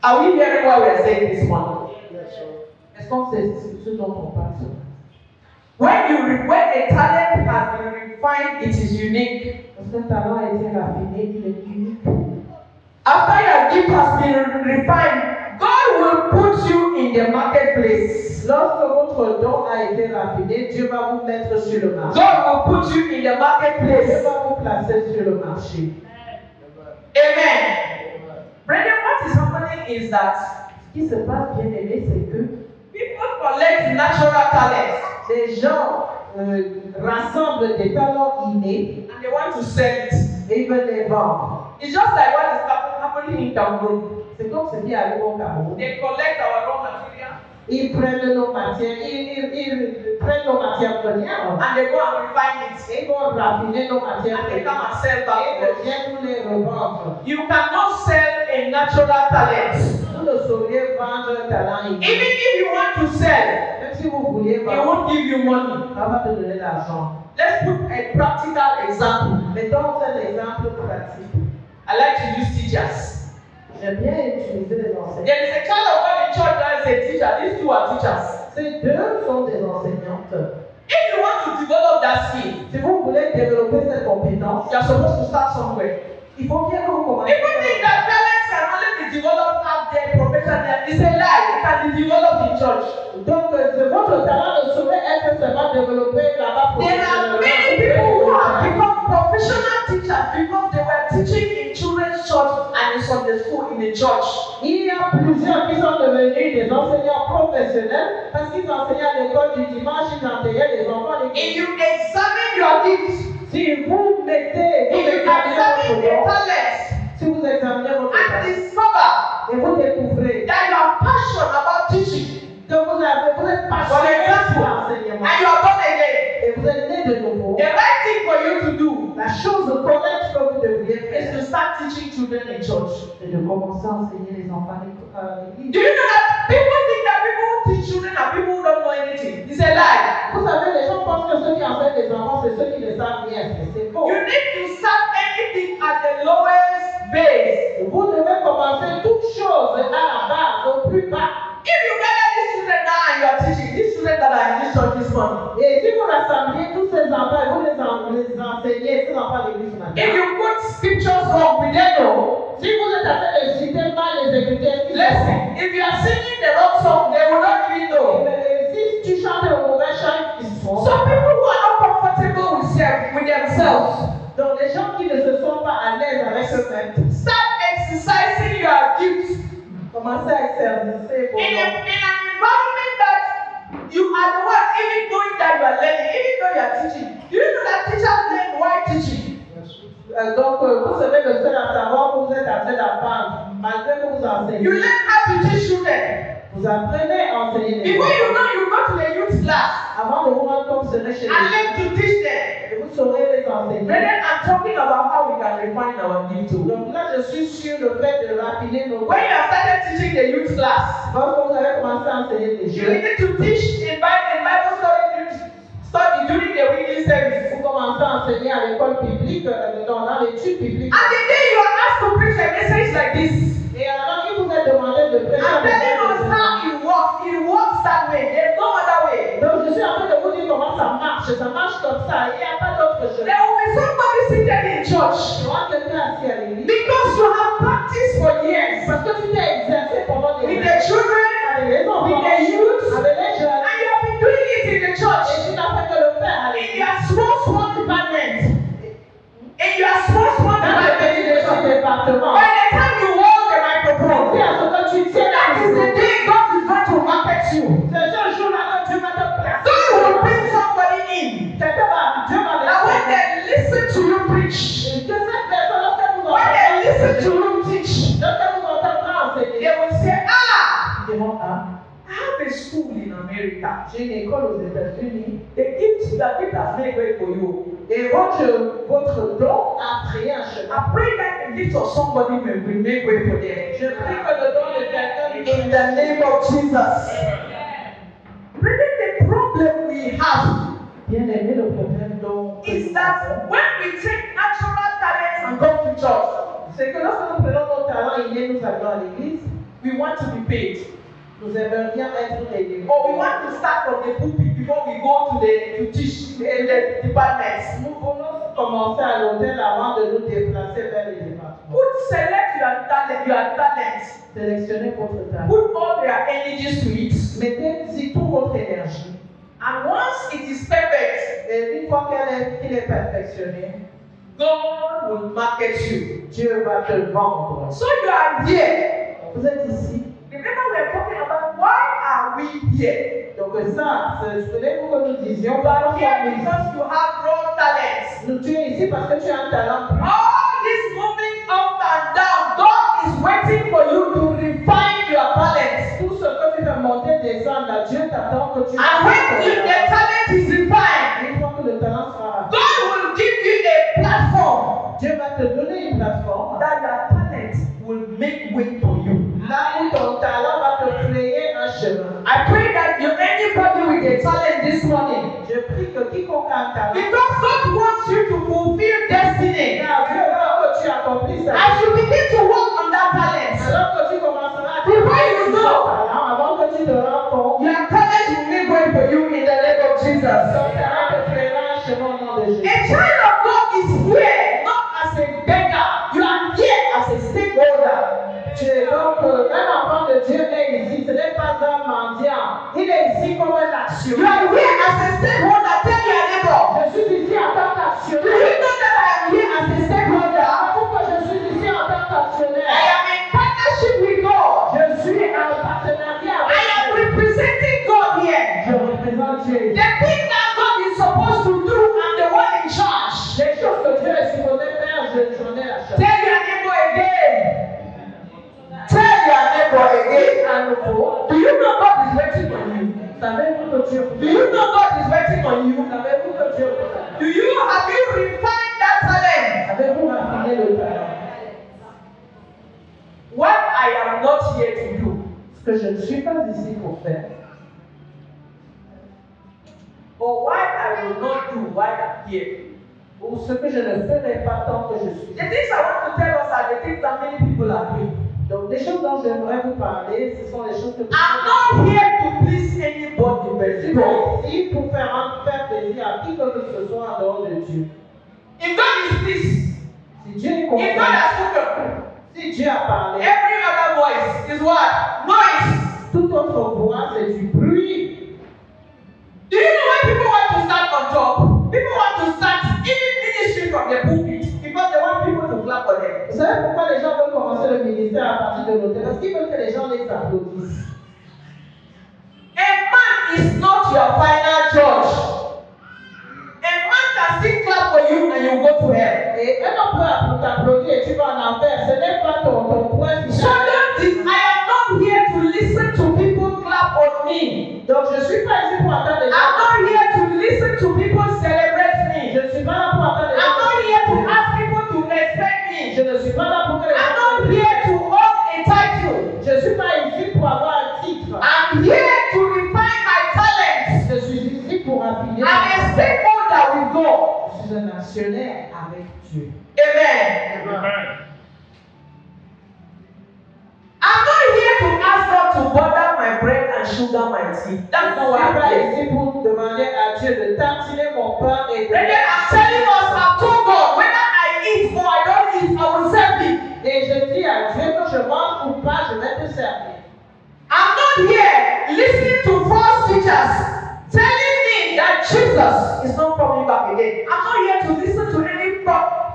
Are we hearing what we are saying this morning? Est-ce qu'on sait ce dont on parle? When a talent has been refined, it is unique. Lorsqu'un talent a été raffiné, il est unique. After your gift has been refined, God will put you in the marketplace. Lorsque votre don a été raffiné, Dieu va vous mettre sur le marché. God will put you in the Dieu marketplace. va vous placer sur le marché. Amen. Brethren, what is happening is that Ce qui se passe, bien aimé, c'est que people collect natural talents les gens rassemblent des talents innés and they want to sell it. et ils veulent les vendre. It's just like what is happening in Cameroon. C'est comme ce qui arrive au Cameroun. They collect our raw material Ils prennent nos matières, ils prennent nos matières premières and they go and refine it. et ils vont raffiner nos matières And they come premières. and sell Et back ils to us. viennent nous les revendre. You cannot sell a natural talent. Vous ne sauriez vendre un talent inné. Even if you want to sell, Même si vous vouliez it vendre, won't give you money. ça va te donner de l'argent. Let's put a practical example. Mettons un exemple pratique. I like to use teachers. J'aime bien utiliser les enseignants. There is a child of God in church that is a teacher. These two are teachers. Ces deux sont des enseignantes. If you want to develop that skill, Si vous voulez développer cette compétence, you are supposed to start somewhere. il faut bien que vous commenciez. People think that talents can only be developed out there professionally. It's a lie. It can be developed in church. Donc, votre talent ne saurait être seulement développé là-bas. There are many people who have become professional teachers because they were teaching in children's church and in Sunday school in the church. Il y a plusieurs qui sont devenus des enseignants professionnels parce qu'ils enseignaient à l'école du dimanche, ils enseignaient les enfants. If you examine your gifts, Si vous mettez, vous if you examinez examine votre your don, talents si vous examinez votre and talent discover et vous découvrez that you are passionate about teaching que vous êtes passionné par l'enseignement and you are born again, et vous êtes né de nouveau, the right thing for you to do la chose correcte que vous devriez is faire, to start teaching children in church. c'est de commencer à enseigner les enfants à Do l'église. you know that people think that people who teach children are people who don't know anything? It's a lie. Vous savez, les gens pensent que ceux qui enseignent les enfants, c'est ceux qui ne savent rien, mais c'est faux. You need to start anything at the lowest base. Vous devez commencer toute chose à la base, au plus bas. If you gather these children now and you are teaching, these children that are in this church this morning, Et si vous rassemblez tous ces enfants et vous les enseignez, ces enfants à l'église ce matin, if you put scriptures wrong, we don't know. si vous êtes en train de citer mal les Écritures, Listen, if you are singing the wrong song, they will not even know. si tu chantes le mauvais chant, ils sont. Some people who are not comfortable with themselves, Donc les gens qui ne se sont pas à l'aise avec eux-mêmes, start exercising your gifts commencez à exercer vos in dons. an environment that you are the one even knowing that you are learning, even though you are teaching. Do you know that teachers learn while teaching? Donc vous serez le seul à savoir que vous êtes en train d'apprendre, malgré que vous enseignez. You learn how to teach children. Vous apprenez à enseigner les Before you enfants. know, you go to the youth class Avant de vous rendre compte, vous serez chez and les learn to teach them. et vous saurez les enseigner. Brethren, I'm talking about how we can refine our gift too. Donc là, je suis sur le fait de raffiner nos When you have started teaching the youth class, Lorsque vous avez commencé à enseigner les you jeunes, need to teach in Bible study during the weekly service. vous commencez à enseigner à l'école publique, dans l'étude publique. And the day you are asked to preach a message like this, Et alors, il vous est demandé de prêcher. I'm telling us how it works. It works that way. There's no other way. Donc, je suis en train de vous dire comment ça marche. Ça marche comme ça. Il n'y a pas d'autre chemin. There will be somebody seated in church Il y aura quelqu'un assis à l'église. because you have practiced for years Parce que tu t'es exercé pendant des with the children, avec les with enfants, the youth, avec les jeunes. and the church, Et tu n'as fait que le faire. in Allez. your small department, in your small Dans le pays de department, ce département. by the time you hold the microphone, Si à ce que tu tiens that la is the day God is going to market you. c'est ce jour-là que Dieu va te placer. God will bring somebody in. Dieu va Now when te they listen to you preach, que cette personne, lorsque vous when they listen to entendrez, you teach, lorsque vous entendrez enseigner, they will say, ah, ils diront, ah, I have a school in America. j'ai une école aux États-Unis The gift has made way for you. et votre don a créé un chemin. I pray that the gift of somebody will make way for them. Je prie que le don de quelqu'un In the name of Jesus. Really, the problem we have bien aimé le problème dont is that when we take natural talents and come to church, c'est que lorsque nous prenons nos talents innés, nous allons à l'église, we want to be paid. nous aimerions être payés. Or we want to start from the pulpit before we go to teach in the departments. Nous voulons commencer à l'hôtel avant de nous déplacer vers les départements. Select your talents. Sélectionnez votre talent. Put all your energies to it. Mettez-y toute votre énergie. And once it is perfect, Et une fois qu'il est perfectionné, God will market you. Dieu va te vendre. So you are here. Vous êtes ici. Remember we are talking about why are we here? Donc ça, souvenez-vous que nous disions, You are here because you have raw talents. tu es ici parce que tu as un talent. All this moving up and down, God is waiting for you to refine your talents. Tout ce que tu fais monter, descendre, là, Dieu t'attend que tu And when the talent is refined, une fois que le talent sera God will give you a platform Dieu va te donner une plateforme. that your talent will make way for you. Là où ton talent va te frayer un chemin. I pray that anybody with a talent this morning, Je prie que quiconque a un talent, because God wants you to fulfill destiny. car Dieu veut que tu accomplisses ça. As you begin to work on that talent, Alors que tu commenceras à before you know, talent, avant que tu te rends compte, your talent will make way for you in the name of ton Jesus. talent te frayera un chemin au nom de Jésus. A child of God is here not as a beggar, you are here as a stakeholder. Donc, un enfant de Dieu est ici, ce n'est pas un mendiant, il est ici comme un actionnaire. You are here as a stakeholder. Tell your neighbor, Je suis ici en tant do qu'actionnaire. you know that I am here as a stakeholder? Pourquoi je suis ici en tant I qu'actionnaire? am in partnership with God. Je suis en partenariat I am avec representing God here. Je représente Dieu. The thing that God is supposed to do, I'm the one in charge. Les choses que Dieu est supposé faire, j'en ai la charge. Tell your neighbor again. Tell your neighbor again. À nouveau, Do you know God is waiting on you? savez-vous que Dieu Do you know God is waiting on you? Savez-vous que Dieu vous aime? Have you refined that talent? Avez-vous raffiné le talent? What I am not here to do, Ce que je ne suis pas ici pour faire, or what I will not do while I'm here. ou ce que je ne ferai pas tant que je suis The ici. things I want to tell us are the things that many people are doing. Donc, des choses dont j'aimerais vous parler, ce sont les choses que I'm not here to please anybody but je suis God. pas ici pour faire plaisir à qui que ce soit en dehors de Dieu. If God is pleased, Si Dieu est if God content, has spoken, si Dieu a parlé, every other voice is what? Noise. toute autre voix, c'est du bruit. Do you know when people want to start on top? People want to start even ministry from the pulpit because they want people to clap for them. Vous savez pourquoi les gens veulent commencer le ministère à partir de l'hôtel? Parce qu'ils veulent que les gens les applaudissent. A man is not your final judge. A man can still clap for you and you go to hell. Et un homme peut t'applaudir et tu vas en enfer. Ce n'est pas ton point So final. I am not here to listen to people clap on me. Donc je ne suis pas ici pour entendre les I'm gens. not here to listen to people celebrate me. Je ne suis pas là pour entendre les I'm gens. not here to ask people to respect me. Je ne suis pas là pour que les I'm gens. not here to hold a title. Je ne suis pas ici pour avoir un titre. I'm here to refine my talents. Je suis ici pour affiner. I'm a stakeholder with God. Je suis un actionnaire avec Dieu. Amen. Amen. I'm not here to ask God to butter my bread and sugar my tea. That's not Je what ne suis I'm pas here. ici pour demander à Dieu de tartiner mon pain et de. Brethren, I'm telling us, I've told God, whether I eat or I don't eat, I will serve Him. Et je dis à Dieu que je mange ou pas, je vais te servir. I'm not here listening to false teachers telling me Jesus is not coming back again. I'm not here to listen to any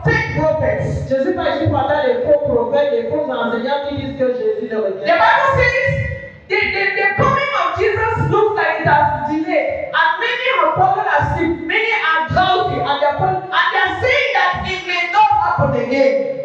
fake prophets. Je ne suis pas ici pour entendre les faux prophètes, les faux enseignants qui disent que Jésus ne revient. The Bible says the coming of Jesus looks like it has delayed, and many have fallen asleep, many are drowsy, and they're saying that it may not happen again.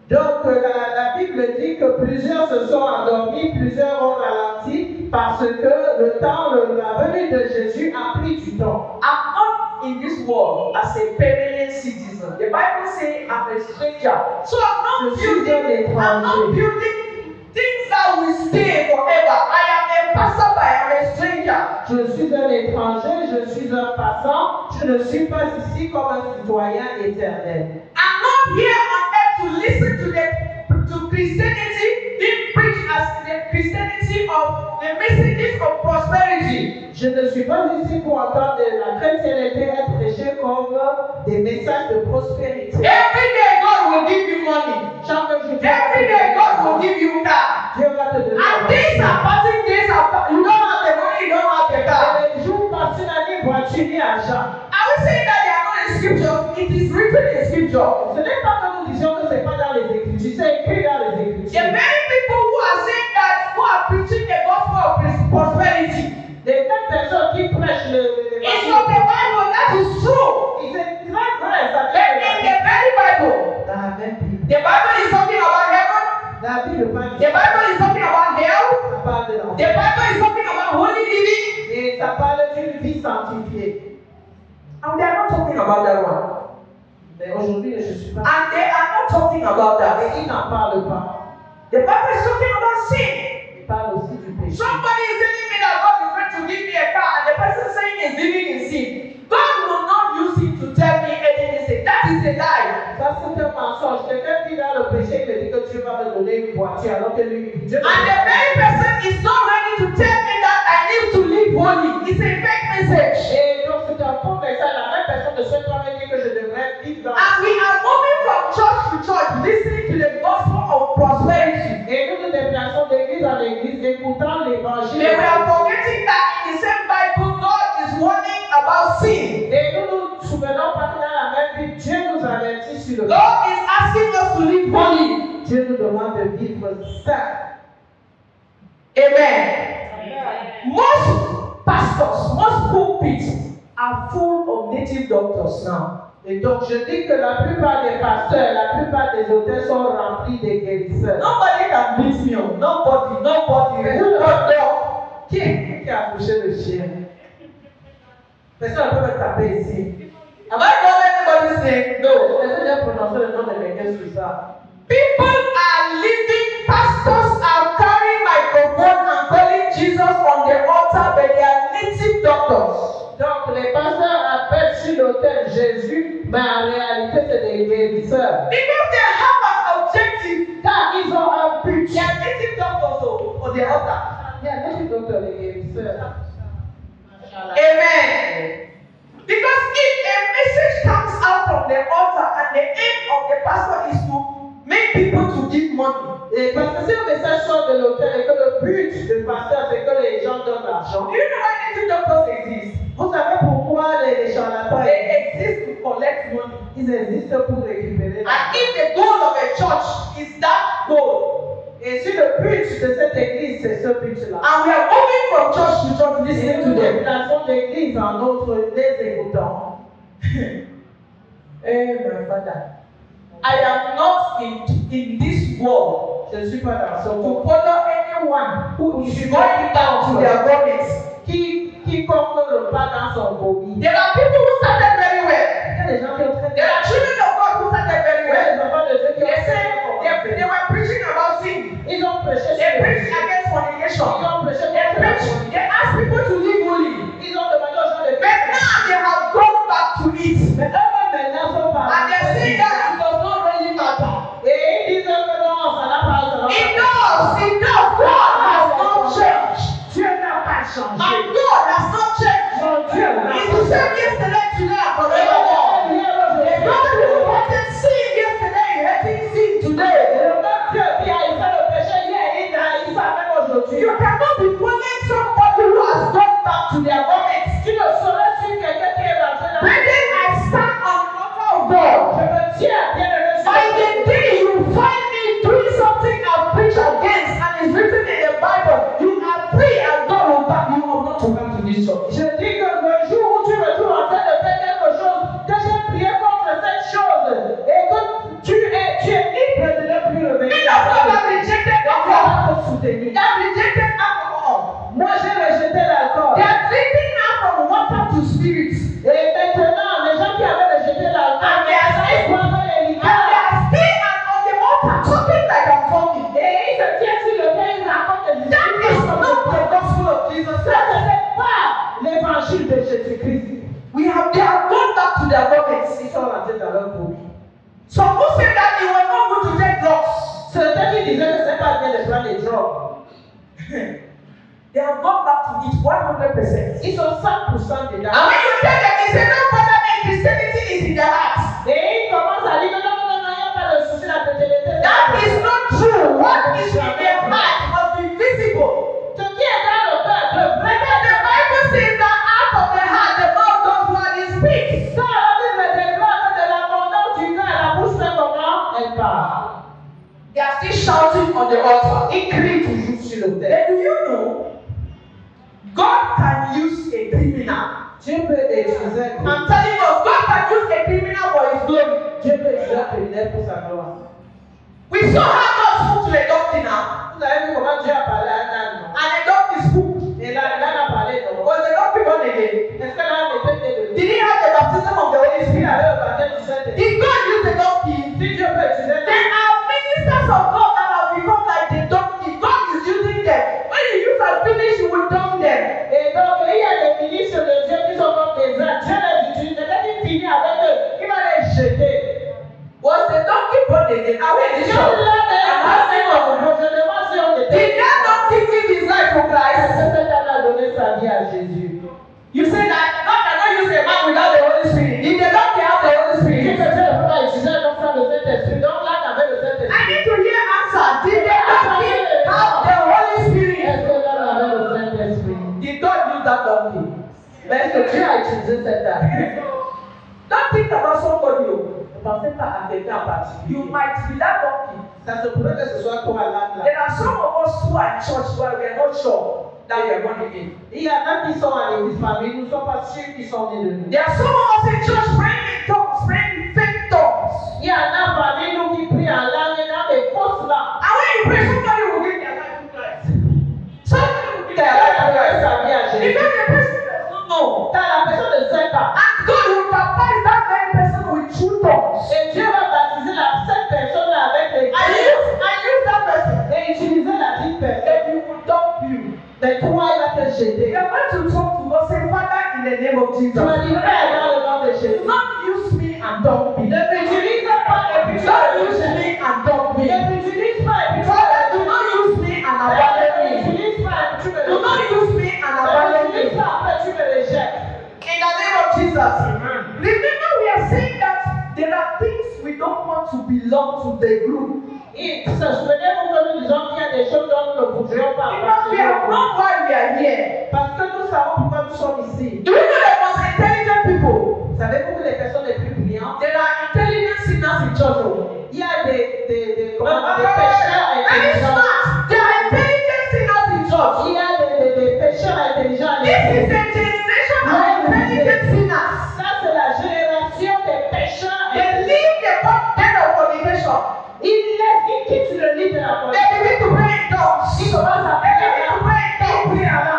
Donc la Bible dit que plusieurs se sont endormis, plusieurs ont ralenti parce que le temps, la venue de Jésus a pris du temps. I'm not in this world as a permanent citizen. The Bible says I'm a stranger. So I'm not building things that will stay forever. I am a passerby, I'm a stranger. Je suis un étranger, je suis un passant, je ne suis pas ici comme un citoyen éternel. I'm not here on earth to listen to Christianity being preached as the Christianity of the messages of prosperity. Je ne suis pas ici pour entendre la chrétienté être prêchée comme des messages de prospérité. Every day God will give you money. Every day God will give you car. Dieu va te donner. And days are passing, days are passing. You don't have the money, you don't have the car. Les jours passent, une année voiture ni argent. Are we saying that they are not in scripture? It is written in scripture. Ce n'est pas que nous disions que ce n'est pas dans les Écritures, c'est écrit dans les Écritures. There are many people who are saying that, who are preaching the gospel of prosperity. Des personnes qui prêchent le It's from the Bible, that is true. C'est très vrai, ça. In the very Bible, Dans la même Bible. the Bible is talking about heaven. La Bible parle. The Bible is talking about hell. Ça parle de l'enfer. The Bible is talking about holy living. Et ça parle d'une vie sanctifiée. And they are not talking about that one. Mais aujourd'hui, je ne suis pas. And they are not talking about that. Et ils n'en parlent pas. The Bible is talking about sin. Ils parlent aussi du péché. Somebody is telling me that God is going to give me a car, and the person saying is living in sin. God will not use it to tell me anything. That is a lie. Ça, c'est un mensonge. Quelqu'un qui dans le péché me dit que Dieu va me donner une voiture alors que lui, Dieu. And the very person is not ready to tell me that I need to live holy. It's a fake message. Et donc, c'est un faux message. La même personne ne souhaite pas me dire que je devrais vivre dans. And we are moving from church to church, listening to the gospel of prosperity. Et nous nous déplaçons d'église en église, écoutant l'évangile. But we are forgetting that in the same Bible, God is warning about sin. Et nous nous souvenons pas que dans la même Bible, Dieu nous avertit sur le. God is asking us to live holy. Dieu nous demande de vivre saint. Amen. Most pastors, most pulpits are full of native doctors now. Et donc je dis que la plupart des pasteurs, la plupart des auteurs sont remplis de guérisseurs. Nobody can beat me up. Nobody. Who got there? Qui a touché le chien? Personne ne peut me taper ici. Have I got anybody saying no? Est-ce que j'ai prononcé le nom de quelqu'un sur ça? People are living, pastors are carrying microphone and calling Jesus on the altar, but they are native doctors. Donc les pasteurs appellent sur l'autel Jésus, mais en réalité c'est des guérisseurs. Because they have an objective. Car ils ont un but. They are native doctors on the altar. Il y a des docteurs, des guérisseurs. Amen. Because if a message comes out from the altar and the aim of the pastor is to make people to give money. Et parce que si un message sort de l'autel et que le but du pasteur c'est que les gens donnent l'argent. Do you know why native doctors exist? Vous savez pourquoi les charlatans exist to collect money. Ils existent pour récupérer l'argent. And if the goal of a church is that goal, et si le but de cette église c'est ce but-là. And we are moving from church to church listening to them. Nous déplaçons d'église en autre les écoutants. Eh my father, I am not in this world. Je ne suis pas dans ce To monde. follow anyone who is going down to their garments. Qui compte le pas dans son vomi. There are people who started very well. Il y a des gens qui ont très There are children of God who started very well. les enfants de Dieu qui ont They très said they were preaching about sin. Ils ont prêché They sur preached against fornication. Ils ont prêché They contre preached. They asked people to live holy. Ils ont demandé aux gens de But now they have gone back to it. Mais eux-mêmes maintenant sont pas. And they say that it does not really matter. Et ils disent que non, ça n'a pas. It does. It does. God has not changed. Dieu n'a pas changé. My God has not changed. Mon Dieu n'a He's the same yesterday, today, and forevermore. The God who wanted sin yesterday, hating sin today. Le même Dieu qui a fait le péché hier, il a ça même aujourd'hui. You cannot be following somebody who has gone back to their vomit. Tu ne saurais suivre quelqu'un Christ. They have gone back to their vomits. Ils sont rentrés dans leur groupe. Some who say that it was not good to take drugs. Certains qui disaient que c'est pas bien de prendre les drogues. They have gone back to it 100%. Ils sont 100% dedans. And when you tell them, they say, no problem, Christianity is in their heart. Et ils commencent à dire non, il n'y a pas de souci, la chrétienté. That is not true. What is in their heart must be visible. Ce qui est dans le cœur peut vraiment. The Bible says that out of the heart, the mouth does what it speaks. Ça, la Bible déclare que de l'abondance du cœur, la bouche fait comment? Elle parle. They are still shouting on the altar. Ils crient toujours sur le terre. Then do you know? God can use a criminal. Dieu peut utiliser. I'm telling us, God can use a criminal for His glory. Dieu peut utiliser un criminel pour sa gloire. We saw how God spoke to a donkey now, Vous avez vu comment Dieu a parlé à un âne? and a donkey spoke. Et l'âne a parlé, non? Was the donkey born again? Est-ce que l'âne était élevé? Did he have the baptism of the Holy Il Spirit? avait le baptême du Saint-Esprit. If God used the donkey, Si Dieu peut utiliser there are ministers of God that have become like the donkey. God is using them. When you use and finish, you will dump them. Et donc, il y a des ministres de Dieu qui sont comme des ânes. Dieu les utilise. Dès qu'il finit avec eux, il va les jeter. Was the donkey born again? Are we in this Dieu shop? l'a I'm asking fait. you. Je demande si on était. Did that donkey give his life to Christ? Est-ce que cet âne a donné sa vie à Jésus? You say that God cannot use a man without the Holy Spirit. Did the donkey have the Holy Qui Spirit? que Dieu ne peut pas utiliser un homme sans le Saint-Esprit. Donc l'âne avait le Saint-Esprit. I need to hear answers. Did the donkey have the Holy Spirit? Est-ce que l'âne avait le Saint-Esprit? Did God use that donkey? Mais est-ce que Dieu a utilisé cet âne? Don't think about somebody. Ne pensez pas à quelqu'un en particulier. You might be that donkey. Ça se pourrait que ce soit toi l'âne là. There are some of us who are in church where we are not sure that we are born again. Il y en a qui sont à l'église famille, nous ne sommes pas sûrs qu'ils sont nés de nous. There are some of us in church praying in tongues, praying in fake tongues. Il y en a parmi nous qui prient en langue et dans des fausses langues. And when you pray, somebody will give their life to Christ. Somebody will give Qui their a life to donné Christ. sa vie à Because Jésus. the person does not know. Quand la personne ne sait pas. And God will baptize that very person with true tongues. Et Dieu va baptiser cette personne avec les And use that person. et utiliser la petite personne. Then you will dump you. Mais toi, il va te We jeter. are going to talk to God, say, Father, in the name of Jesus. Tu vas dire, Père, dans le nom de Do Jésus. not use me and dump me. Ne m'utilise pas et puis tu vas Don't use jeter. me and dump me. Ne m'utilise pas et puis tu vas Father, do not use me and abandon Ne me. m'utilise pas et puis tu me Do not rejettes. use me and Ne abandon m'utilise me. pas après tu me rejettes. In the name of Jesus. Remember, we are saying that there are things we don't want to belong to the group. Et souvenez-vous que nous disons qu'il y a des choses dont nous ne voudrions pas Because we have appartenir. known why we are here. Parce que nous savons pourquoi nous sommes ici. Do you know the most intelligent people? Savez-vous que les personnes les plus brillantes, There are intelligent sinners in church. il y a des pécheurs Very intelligents. smart. There are intelligent sinners in church. Il y a des pécheurs intelligents. This is a generation of intelligent sinners. Ça, c'est la génération des pécheurs They intelligents. leave the bed of fornication. Ils quittent le lit de la They police. begin to pray in tongues. Ils commencent à They prier begin to en pray in tongues.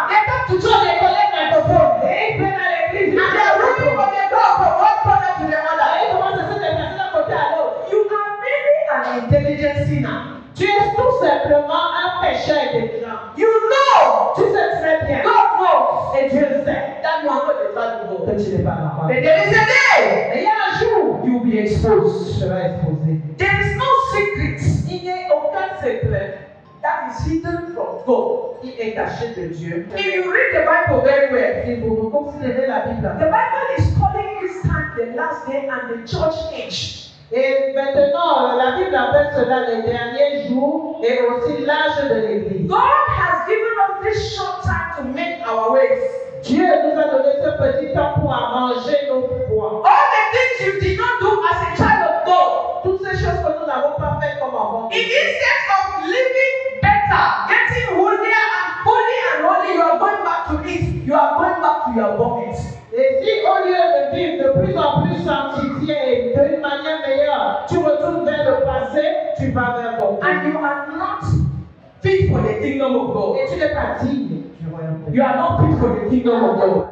They come to church, they collect microphone. Et ils viennent à l'église. And they are running from the door from one corner to the Et other. ils commencent à se déplacer d'un côté à l'autre. You are maybe an intelligent sinner. Tu es tout simplement un pécheur intelligent. You know, Tu sais très bien. God knows, Et Dieu sait that you are not a child of que God. tu n'es pas l'enfant. But there is a day Mais il y a un jour, you will be exposed. tu seras exposé. There is no secret. Il n'y a aucun secret that is hidden from God. Il est caché de Dieu. If you read the Bible very well, Si vous considérez la Bible, the Bible is calling this time the last day and the church age. et maintenant la Bible appelle cela les derniers jours et aussi l'âge de l'Église. God has given us this short time to make our ways. Dieu nous a donné ce petit temps pour arranger nos pouvoirs. All the things you did not do as a child of God, Toutes ces choses que nous n'avons pas faites comme enfants. instead of living better, getting holier and holy, you are going back to it. You are going back to your vomit. Et si au lieu de vivre de plus en plus sanctifié et d'une manière meilleure, tu retournes vers le passé, tu vas vers ton And you are not fit for the kingdom of God. Et tu n'es pas digne du royaume de Dieu. You are not fit for the kingdom of God.